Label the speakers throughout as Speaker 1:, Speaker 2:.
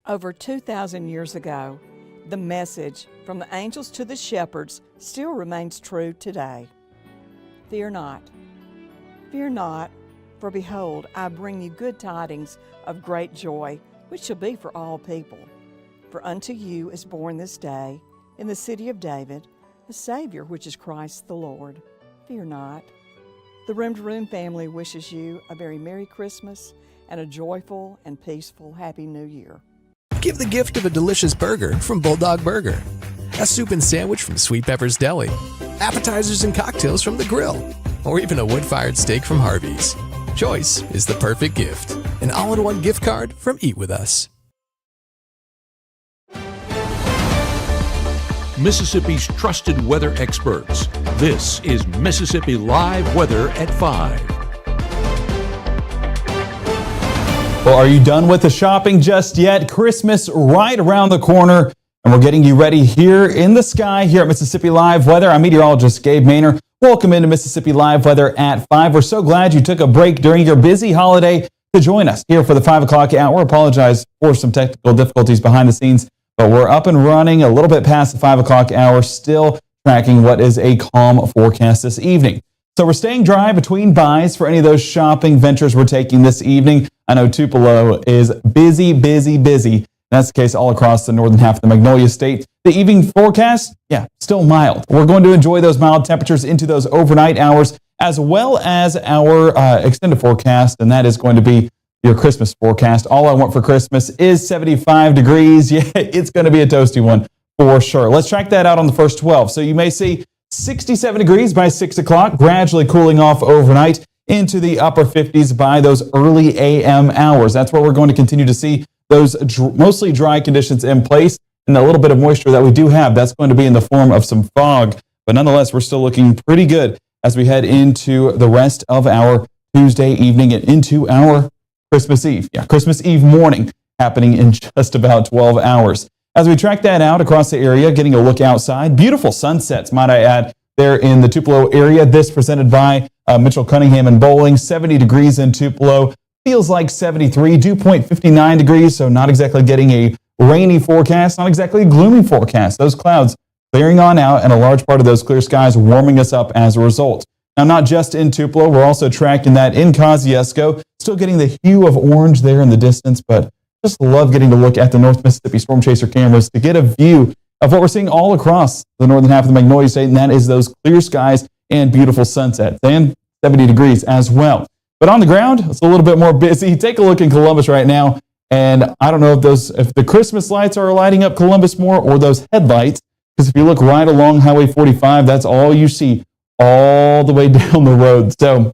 Speaker 1: Over 2,000 years ago, the message from the angels to the shepherds still remains true today. Fear not, for behold, I bring you good tidings of great joy, which shall be for all people. For unto you is born this day, in the city of David, a Savior, which is Christ the Lord. Fear not. The Room to Room family wishes you a very Merry Christmas and a joyful and peaceful Happy New Year.
Speaker 2: Give the gift of a delicious burger from Bulldog Burger, a soup and sandwich from Sweet Pepper's Deli, appetizers and cocktails from The Grill, or even a wood-fired steak from Harvey's. Choice is the perfect gift. An all-in-one gift card from Eat With Us.
Speaker 3: Mississippi's trusted weather experts. This is Mississippi Live Weather at 5.
Speaker 4: Well, are you done with the shopping just yet? Christmas right around the corner, and we're getting you ready here in the sky here at Mississippi Live Weather. I'm meteorologist Gabe Maynor. Welcome into Mississippi Live Weather at 5. We're so glad you took a break during your busy holiday to join us here for the 5 o'clock hour. Apologize for some technical difficulties behind the scenes, but we're up and running a little bit past the 5 o'clock hour, still tracking what is a calm forecast this evening. So we're staying dry between buys for any of those shopping ventures we're taking this evening. I know Tupelo is busy. That's the case all across the northern half of the Magnolia State. The evening forecast, still mild. We're going to enjoy those mild temperatures into those overnight hours, as well as our extended forecast, and that is going to be your Christmas forecast. All I want for Christmas is 75 degrees. Yeah, it's going to be a toasty one for sure. Let's track that out on the first 12. So you may see 67 degrees by 6 o'clock, gradually cooling off overnight into the upper 50s by those early AM hours. That's where we're going to continue to see those mostly dry conditions in place, and the little bit of moisture that we do have, that's going to be in the form of some fog. But nonetheless, we're still looking pretty good as we head into the rest of our Tuesday evening and into our Christmas Eve. Christmas Eve morning happening in just about 12 hours. As we track that out across the area, getting a look outside, beautiful sunsets, might I add, there in the Tupelo area. This presented by Mitchell Cunningham and Bowling. 70 degrees in Tupelo. Feels like 73. Dew point 59 degrees, so not exactly getting a rainy forecast, not exactly a gloomy forecast. Those clouds clearing on out, and a large part of those clear skies warming us up as a result. Now, not just in Tupelo, we're also tracking that in Kosciuszko. Still getting the hue of orange there in the distance, but just love getting to look at the North Mississippi Storm Chaser cameras to get a view of what we're seeing all across the northern half of the Magnolia State, and that is those clear skies and beautiful sunsets, and 70 degrees as well. But on the ground, it's a little bit more busy. Take a look in Columbus right now, and I don't know if the Christmas lights are lighting up Columbus more or those headlights, because if you look right along Highway 45, that's all you see all the way down the road. So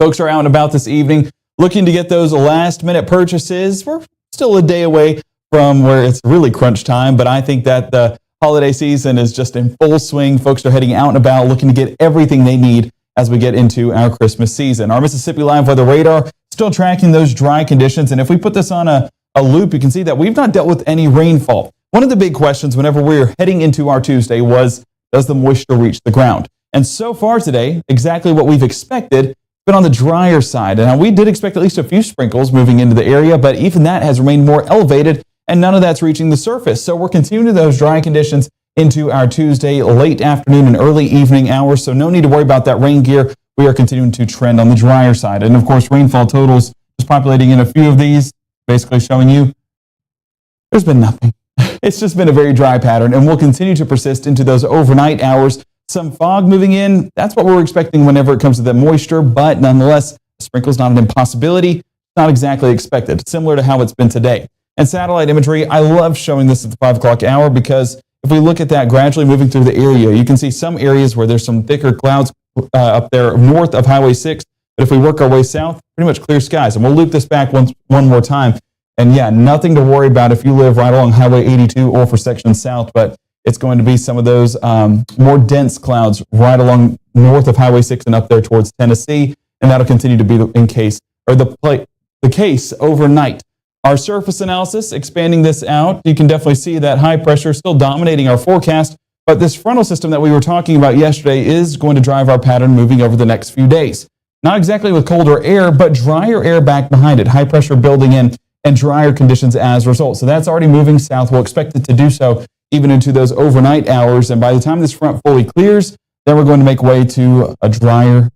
Speaker 4: folks are out and about this evening looking to get those last-minute purchases. We're still a day away from where it's really crunch time, but I think that the holiday season is just in full swing. Folks are heading out and about looking to get everything they need as we get into our Christmas season. Our Mississippi Live Weather Radar still tracking those dry conditions, and if we put this on a loop, you can see that we've not dealt with any rainfall. One of the big questions whenever we're heading into our Tuesday was, does the moisture reach the ground? And so far today, exactly what we've expected, but on the drier side. And we did expect at least a few sprinkles moving into the area, but even that has remained more elevated, and none of that's reaching the surface. So we're continuing those dry conditions into our Tuesday late afternoon and early evening hours, so no need to worry about that rain gear. We are continuing to trend on the drier side. And of course, rainfall totals, just populating in a few of these, basically showing you there's been nothing. It's just been a very dry pattern, and will continue to persist into those overnight hours. Some fog moving in, that's what we're expecting whenever it comes to the moisture, but nonetheless, a sprinkle is not an impossibility, not exactly expected, similar to how it's been today. And satellite imagery, I love showing this at the 5 o'clock hour, because if we look at that gradually moving through the area, you can see some areas where there's some thicker clouds up there north of Highway 6, but if we work our way south, pretty much clear skies. And we'll loop this back one more time. And nothing to worry about if you live right along Highway 82 or for section south, but it's going to be some of those more dense clouds right along north of Highway 6 and up there towards Tennessee, and that'll continue to be the case overnight. Our surface analysis, expanding this out, you can definitely see that high pressure still dominating our forecast, but this frontal system that we were talking about yesterday is going to drive our pattern moving over the next few days. Not exactly with colder air, but drier air back behind it. High pressure building in and drier conditions as a result. So that's already moving south. We'll expect it to do so even into those overnight hours. And by the time this front fully clears, then we're going to make way to a drier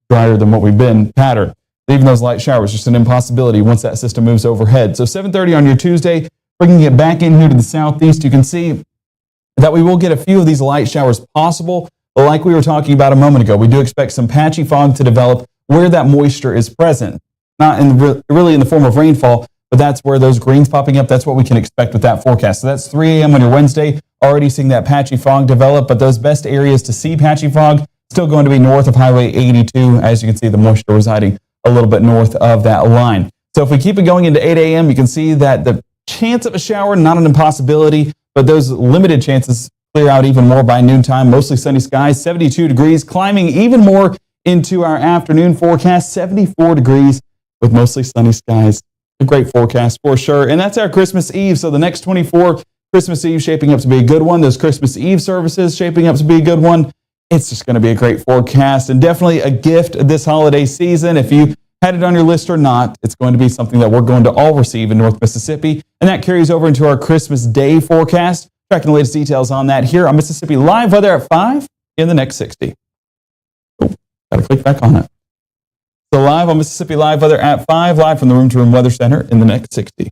Speaker 4: than what we've been pattern. Even those light showers, just an impossibility once that system moves overhead. So 7:30 on your Tuesday, bringing it back in here to the southeast, you can see that we will get a few of these light showers possible. But like we were talking about a moment ago, we do expect some patchy fog to develop where that moisture is present. Not really in the form of rainfall, but that's where those greens popping up, that's what we can expect with that forecast. So that's 3 a.m. on your Wednesday, already seeing that patchy fog develop, but those best areas to see patchy fog still going to be north of Highway 82. As you can see, the moisture residing a little bit north of that line. So if we keep it going into 8 a.m., you can see that the chance of a shower, not an impossibility, but those limited chances clear out even more by noontime. Mostly sunny skies, 72 degrees, climbing even more into our afternoon forecast, 74 degrees with mostly sunny skies. A great forecast for sure. And that's our Christmas Eve. So the next 24, Christmas Eve shaping up to be a good one. Those Christmas Eve services shaping up to be a good one. It's just going to be a great forecast and definitely a gift this holiday season. If you had it on your list or not, it's going to be something that we're going to all receive in North Mississippi. And that carries over into our Christmas Day forecast. Tracking the latest details on that here on Mississippi Live Weather at 5 in the next 60. Oh, got to click back on it. So live on Mississippi Live Weather at 5, live from the Room to Room Weather Center in the next 60.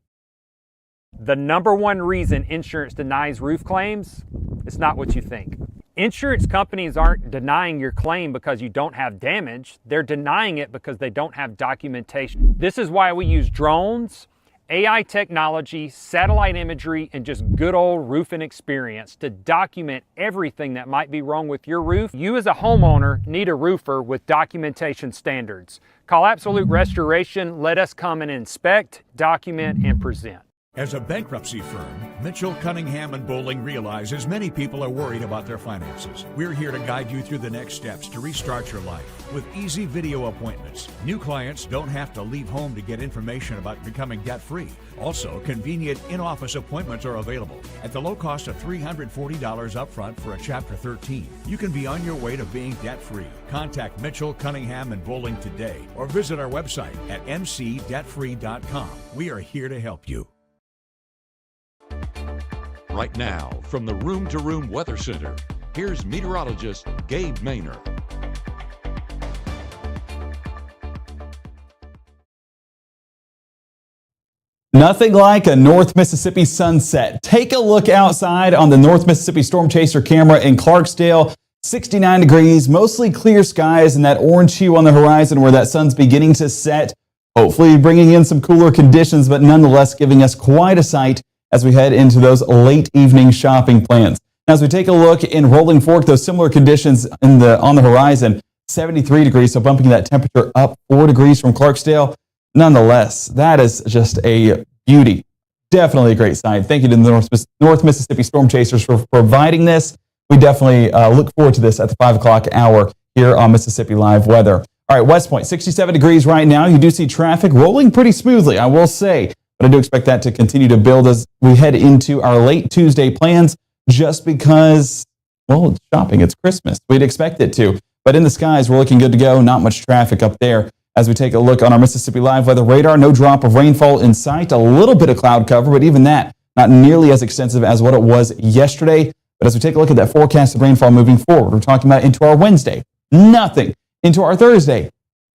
Speaker 5: The number one reason insurance denies roof claims is not what you think. Insurance companies aren't denying your claim because you don't have damage. They're denying it because they don't have documentation. This is why we use drones, AI technology, satellite imagery, and just good old roofing experience to document everything that might be wrong with your roof. You as a homeowner need a roofer with documentation standards. Call Absolute Restoration. Let us come and inspect, document, and present.
Speaker 3: As a bankruptcy firm, Mitchell, Cunningham, and Bowling realizes many people are worried about their finances. We're here to guide you through the next steps to restart your life with easy video appointments. New clients don't have to leave home to get information about becoming debt-free. Also, convenient in-office appointments are available at the low cost of $340 upfront for a Chapter 13. You can be on your way to being debt-free. Contact Mitchell, Cunningham, and Bowling today or visit our website at mcdebtfree.com. We are here to help you.
Speaker 6: Right now, from the Room to Room Weather Center, here's meteorologist Gabe Maynor.
Speaker 4: Nothing like a North Mississippi sunset. Take a look outside on the North Mississippi Storm Chaser camera in Clarksdale. 69 degrees, mostly clear skies, and that orange hue on the horizon where that sun's beginning to set. Hopefully bringing in some cooler conditions, but nonetheless giving us quite a sight as we head into those late evening shopping plans. Now, as we take a look in Rolling Fork, those similar conditions on the horizon, 73 degrees, so bumping that temperature up 4 degrees from Clarksdale. Nonetheless, that is just a beauty. Definitely a great sight. Thank you to the North Mississippi Storm Chasers for providing this. We definitely look forward to this at the 5 o'clock hour here on Mississippi Live Weather. All right, West Point, 67 degrees right now. You do see traffic rolling pretty smoothly, I will say. But I do expect that to continue to build as we head into our late Tuesday plans just because, well, it's shopping, it's Christmas. We'd expect it to. But in the skies, we're looking good to go. Not much traffic up there. As we take a look on our Mississippi Live Weather radar, no drop of rainfall in sight. A little bit of cloud cover, but even that, not nearly as extensive as what it was yesterday. But as we take a look at that forecast of rainfall moving forward, we're talking about into our Wednesday, nothing. Into our Thursday,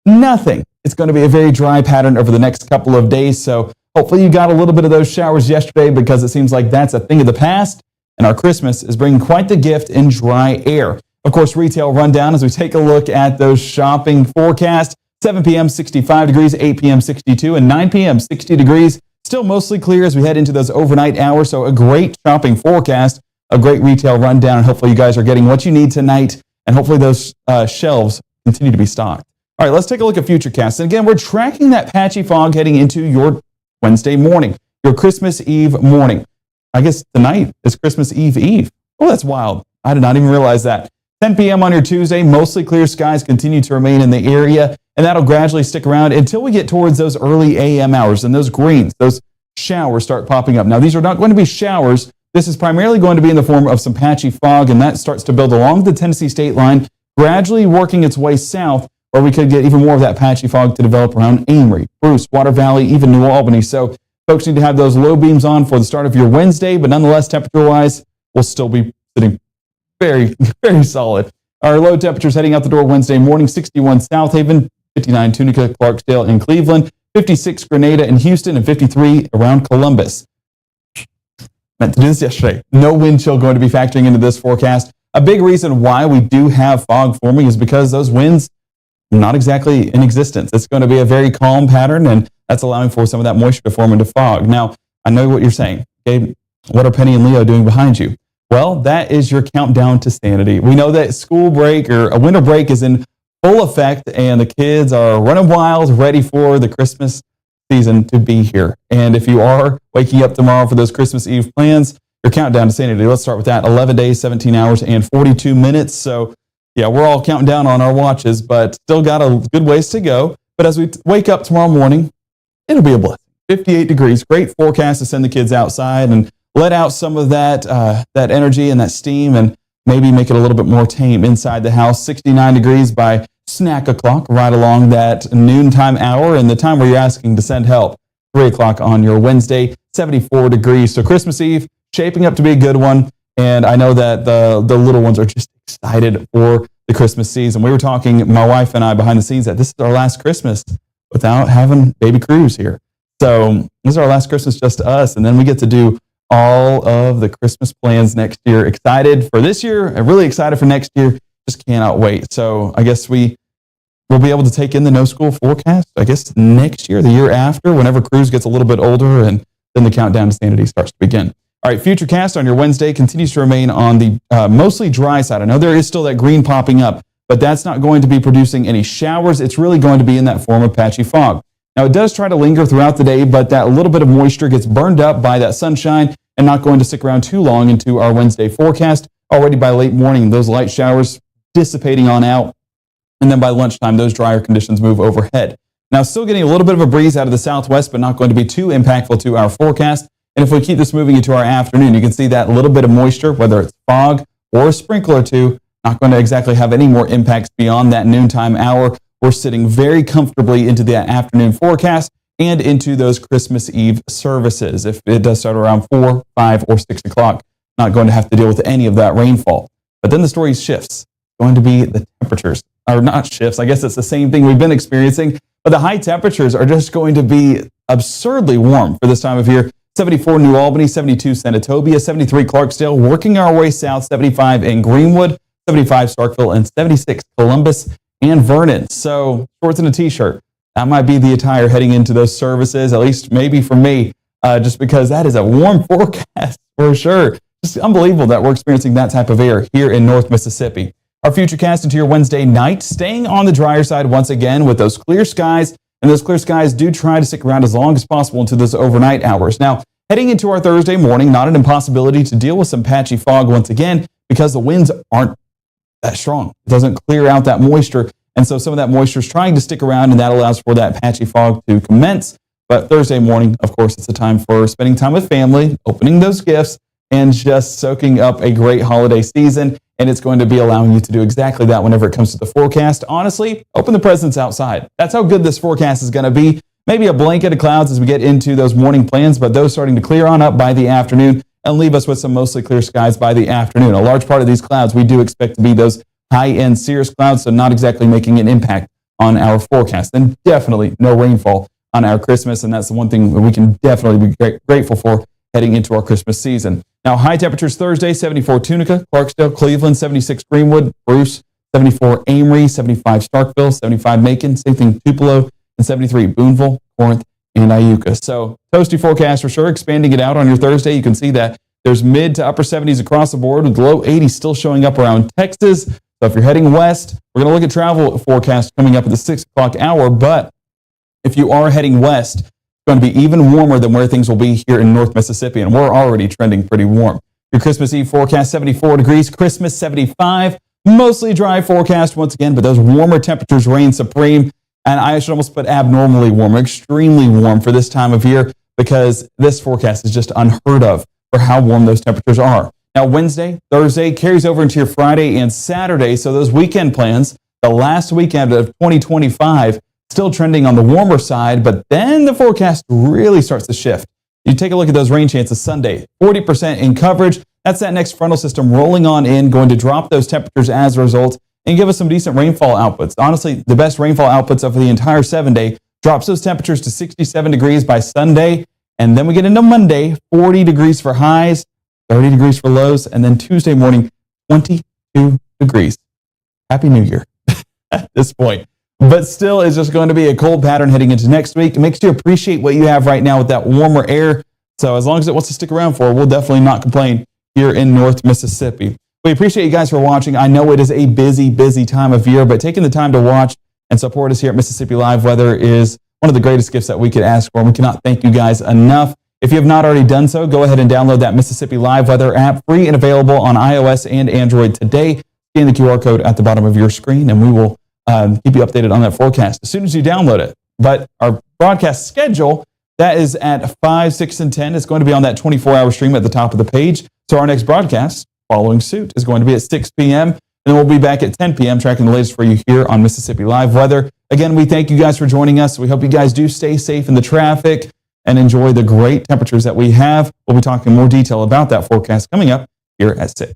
Speaker 4: nothing. It's going to be a very dry pattern over the next couple of days. So hopefully you got a little bit of those showers yesterday because it seems like that's a thing of the past. And our Christmas is bringing quite the gift in dry air. Of course, retail rundown as we take a look at those shopping forecasts. 7 p.m., 65 degrees, 8 p.m., 62, and 9 p.m., 60 degrees. Still mostly clear as we head into those overnight hours. So a great shopping forecast, a great retail rundown. And hopefully you guys are getting what you need tonight. And hopefully those shelves continue to be stocked. All right, let's take a look at Futurecast. And again, we're tracking that patchy fog heading into your Wednesday morning, your Christmas Eve morning. I guess tonight is Christmas Eve. Oh, that's wild. I did not even realize that. 10 p.m. on your Tuesday, mostly clear skies continue to remain in the area, and that'll gradually stick around until we get towards those early a.m. hours, and those greens, those showers start popping up. Now, these are not going to be showers. This is primarily going to be in the form of some patchy fog, and that starts to build along the Tennessee state line, gradually working its way south or we could get even more of that patchy fog to develop around Amory, Bruce, Water Valley, even New Albany. So folks need to have those low beams on for the start of your Wednesday, but nonetheless, temperature-wise, we'll still be sitting very, very solid. Our low temperatures heading out the door Wednesday morning, 61 South Haven, 59 Tunica, Clarksdale, and Cleveland, 56 Grenada and Houston, and 53 around Columbus. Meant to do this yesterday. No wind chill going to be factoring into this forecast. A big reason why we do have fog forming is because those winds are not exactly in existence. It's going to be a very calm pattern, and that's allowing for some of that moisture to form into fog. Now, I know what you're saying. Gabe, what are Penny and Leo doing behind you? Well, that is your countdown to sanity. We know that school break or a winter break is in full effect, and the kids are running wild, ready for the Christmas season to be here. And if you are waking up tomorrow for those Christmas Eve plans, your countdown to sanity, let's start with that. 11 days, 17 hours, and 42 minutes. So, yeah, we're all counting down on our watches, but still got a good ways to go. But as we wake up tomorrow morning, it'll be a blessing. 58 degrees, great forecast to send the kids outside and let out some of that energy and that steam and maybe make it a little bit more tame inside the house. 69 degrees by snack o'clock, right along that noontime hour and the time where you're asking to send help. 3 o'clock on your Wednesday, 74 degrees. So Christmas Eve, shaping up to be a good one. And I know that the little ones are just excited for the Christmas season. We were talking, my wife and I, behind the scenes, that this is our last Christmas without having baby Cruz here. So this is our last Christmas just to us. And then we get to do all of the Christmas plans next year. Excited for this year and really excited for next year. Just cannot wait. So I guess we will be able to take in the no school forecast, I guess next year, the year after, whenever Cruz gets a little bit older, and then the countdown to sanity starts to begin. All right, Futurecast on your Wednesday continues to remain on the mostly dry side. I know there is still that green popping up, but that's not going to be producing any showers. It's really going to be in that form of patchy fog. Now, it does try to linger throughout the day, but that little bit of moisture gets burned up by that sunshine and not going to stick around too long into our Wednesday forecast. Already by late morning, those light showers dissipating on out, and then by lunchtime, those drier conditions move overhead. Now, still getting a little bit of a breeze out of the southwest, but not going to be too impactful to our forecast. And if we keep this moving into our afternoon, you can see that little bit of moisture, whether it's fog or a sprinkle or two, not going to exactly have any more impacts beyond that noontime hour. We're sitting very comfortably into that afternoon forecast and into those Christmas Eve services. If it does start around 4, 5, or 6 o'clock, not going to have to deal with any of that rainfall. But then the story shifts. Going to be the temperatures, or not shifts. I guess it's the same thing we've been experiencing, but the high temperatures are just going to be absurdly warm for this time of year. 74 New Albany, 72 Senatobia, 73 Clarksdale, working our way south, 75 in Greenwood, 75 Starkville, and 76 Columbus and Vernon. So shorts and a t-shirt. That might be the attire heading into those services, at least maybe for me, just because that is a warm forecast for sure. Just unbelievable that we're experiencing that type of air here in North Mississippi. Our Futurecast into your Wednesday night, staying on the drier side once again with those clear skies, and those clear skies do try to stick around as long as possible into those overnight hours. Now, heading into our Thursday morning, not an impossibility to deal with some patchy fog once again because the winds aren't that strong. It doesn't clear out that moisture, and so some of that moisture is trying to stick around, and that allows for that patchy fog to commence. But Thursday morning, of course, it's a time for spending time with family, opening those gifts, and just soaking up a great holiday season. And it's going to be allowing you to do exactly that whenever it comes to the forecast. Honestly, open the presents outside. That's how good this forecast is going to be. Maybe a blanket of clouds as we get into those morning plans, but those starting to clear on up by the afternoon and leave us with some mostly clear skies by the afternoon. A large part of these clouds we do expect to be those high-end cirrus clouds, so not exactly making an impact on our forecast. And definitely no rainfall on our Christmas, and that's the one thing that we can definitely be grateful for heading into our Christmas season. Now, high temperatures Thursday, 74 Tunica, Clarksdale, Cleveland, 76 Greenwood, Bruce, 74 Amory, 75 Starkville, 75 Macon, same thing Tupelo, and 73 Boonville, Corinth, and Iuka. So toasty forecast for sure. Expanding it out on your Thursday, you can see that there's mid to upper 70s across the board with low 80s still showing up around Texas. So if you're heading west, we're going to look at travel forecast coming up at the 6 o'clock hour. But if you are heading west, it's going to be even warmer than where things will be here in North Mississippi. And we're already trending pretty warm. Your Christmas Eve forecast, 74 degrees, Christmas 75. Mostly dry forecast once again, but those warmer temperatures reign supreme. And I should almost put abnormally warm, extremely warm for this time of year, because this forecast is just unheard of for how warm those temperatures are. Now, Wednesday, Thursday carries over into your Friday and Saturday. So those weekend plans, the last weekend of 2025. Still trending on the warmer side, but then the forecast really starts to shift. You take a look at those rain chances Sunday, 40% in coverage. That's that next frontal system rolling on in, going to drop those temperatures as a result and give us some decent rainfall outputs. Honestly, the best rainfall outputs of the entire 7-day drops those temperatures to 67 degrees by Sunday. And then we get into Monday, 40 degrees for highs, 30 degrees for lows, and then Tuesday morning, 22 degrees. Happy New Year at this point. But still, it's just going to be a cold pattern heading into next week. It makes you appreciate what you have right now with that warmer air. So as long as it wants to stick around for, we'll definitely not complain here in North Mississippi. We appreciate you guys for watching. I know it is a busy, busy time of year, but taking the time to watch and support us here at Mississippi Live Weather is one of the greatest gifts that we could ask for. And we cannot thank you guys enough. If you have not already done so, go ahead and download that Mississippi Live Weather app, free and available on iOS and Android today. Scan the QR code at the bottom of your screen, and we will keep you updated on that forecast as soon as you download it. But our broadcast schedule, that is at 5, 6, and 10. It's going to be on that 24-hour stream at the top of the page. So our next broadcast, following suit, is going to be at 6 p.m. And then we'll be back at 10 p.m. tracking the latest for you here on Mississippi Live Weather. Again, we thank you guys for joining us. We hope you guys do stay safe in the traffic and enjoy the great temperatures that we have. We'll be talking more detail about that forecast coming up here at 6.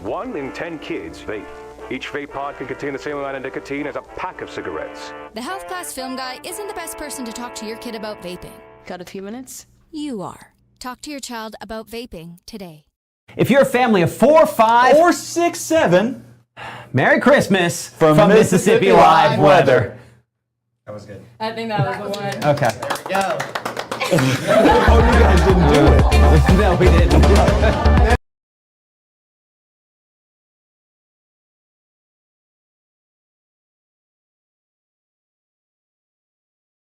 Speaker 7: One in 10 kids vape. Each vape pod can contain the same amount of nicotine as a pack of cigarettes.
Speaker 8: The Health Class Film Guy isn't the best person to talk to your kid about vaping.
Speaker 9: Got a few minutes?
Speaker 8: You are. Talk to your child about vaping today.
Speaker 10: If you're a family of 4, 5,
Speaker 4: or 6, 7,
Speaker 10: Merry Christmas from Mississippi Live Weather.
Speaker 4: That was good.
Speaker 9: I think that was the one.
Speaker 10: Okay.
Speaker 9: There we go.
Speaker 4: Oh, you guys didn't do it.
Speaker 10: No, we didn't.